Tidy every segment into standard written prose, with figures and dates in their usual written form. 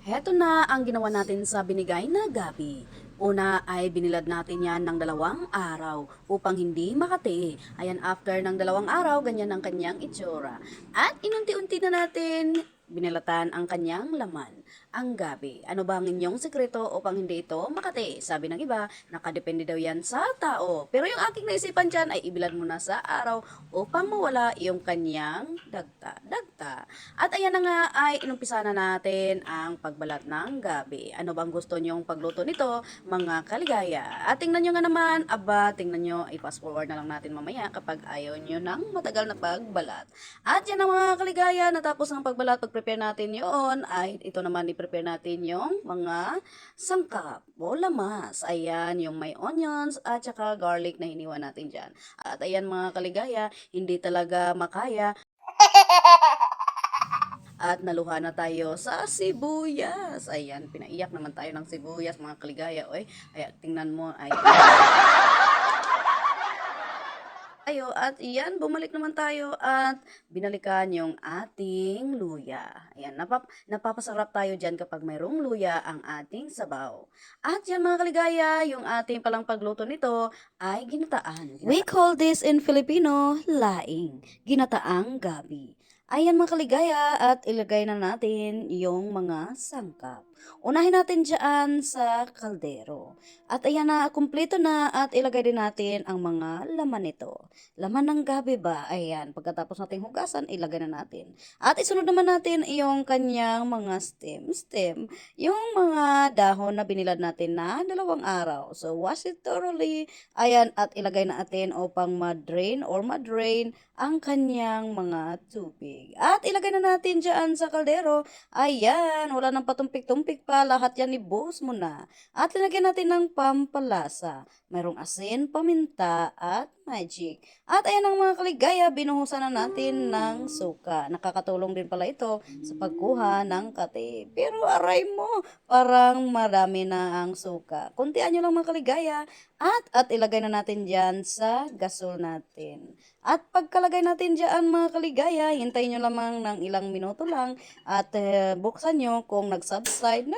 Heto na ang ginawa natin sa binigay na gabi. Una ay binilad natin yan ng 2 araw upang hindi makati. Ayan, after ng 2 araw, ganyan ang kanyang itsura. At inunti-unti na natin binilatan ang kanyang laman, ang gabi. Ano ba ang inyong sekreto upang hindi ito makati? Sabi ng iba, nakadepende daw yan sa tao. Pero yung aking naisipan dyan ay ibilad muna sa araw upang mawala yung kanyang dagta. At ayan na nga ay inumpisa na natin ang pagbalat ng gabi. Ano bang gusto nyong pagluto nito, mga kaligaya? At tingnan nyo nga naman, tingnan nyo, i-fast forward na lang natin mamaya kapag ayaw nyo ng matagal na pagbalat. At yan ang mga kaligaya, natapos ang pagbalat, pag-prepare natin yun, ay ito naman i-prepare natin yung mga sangkap o lamas. Ayan, yung may onions at saka garlic na hiniwa natin dyan. At ayan mga kaligaya, hindi talaga makaya at naluha na tayo sa sibuyas. Ayan, pinaiyak naman tayo ng sibuyas, mga kaligaya. Oy, ay, tingnan mo, ay tayo at iyan, bumalik naman tayo at binalikan yung ating luya. Ayan, napapasarap tayo dyan kapag mayroong luya ang ating sabaw. At yan mga kaligaya, yung ating palang pagluto nito ay ginataan. We call this in Filipino, laing. Ginataang gabi. Ayan mga kaligaya at ilagay na natin yung mga sangkap. Unahin natin dyan sa kaldero. At ayan na, kumpleto na at ilagay din natin ang mga laman nito. Laman ng gabi ba? Ayan, pagkatapos nating hugasan, ilagay na natin. At isunod naman natin yung kanyang mga stem. Yung mga dahon na binilad natin na 2 araw. So, wash it thoroughly. Ayan, at ilagay natin upang ma-drain ang kanyang mga tubig. At ilagay na natin dyan sa kaldero. Ayan, wala nang patumpik-tumpik pa. Lahat yan ibuhos mo na. At linagyan natin ng pampalasa. Mayroong asin, paminta, at magic. At ayan ang mga kaligaya, binuhusan na natin ng suka. Nakakatulong din pala ito sa pagkuha ng kate. Pero aray mo, parang marami na ang suka. Kuntian nyo lang mga kaligaya. At ilagay na natin dyan sa gasol natin. At pagkalagay natin dyan mga kaligaya, hintayin nyo lamang ng ilang minuto lang at buksan nyo kung nagsubside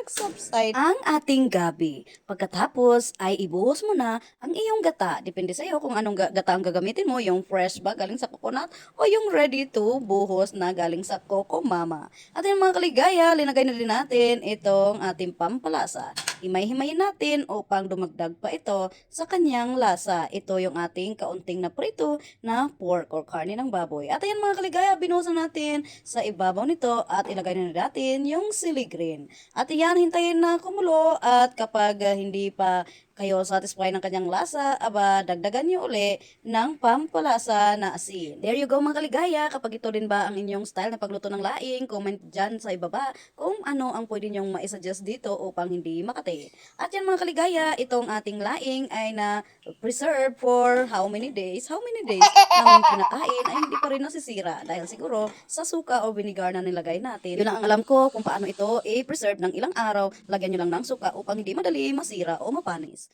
ang ating gabi. Pagkatapos ay ibuhos mo na ang iyong gata. Depende sa iyo kung anong gata ang gagamitin mo, yung fresh ba galing sa coconut o yung ready to buhos na galing sa Coco Mama. At yung mga kaligaya, linagay na din natin itong ating pampalasa. Himay-himayin natin upang dumagdag pa ito sa kanyang lasa. Ito yung ating kaunting na prito na pork or karne ng baboy. At ayan mga kaligaya, binuhusan natin sa ibabaw nito at ilagay na natin yung sili green. At iyan, hintayin na kumulo at kapag hindi pa kayo satisfy ng kanyang lasa, dagdagan nyo uli ng pampalasa na asin. There you go mga kaligaya, kapag ito din ba ang inyong style na pagluto ng laing, comment dyan sa ibaba kung ano ang pwede nyong maisuggest dito upang hindi makati. At yan mga kaligaya, itong ating laing ay na preserve for how many days? How many days nang kinakain ay hindi pa rin nasisira dahil siguro sa suka o vinegar na nilagay natin. Yun lang ang alam ko kung paano ito i-preserve ng ilang araw. Lagyan nyo lang ng suka upang hindi madali masira o mapanis.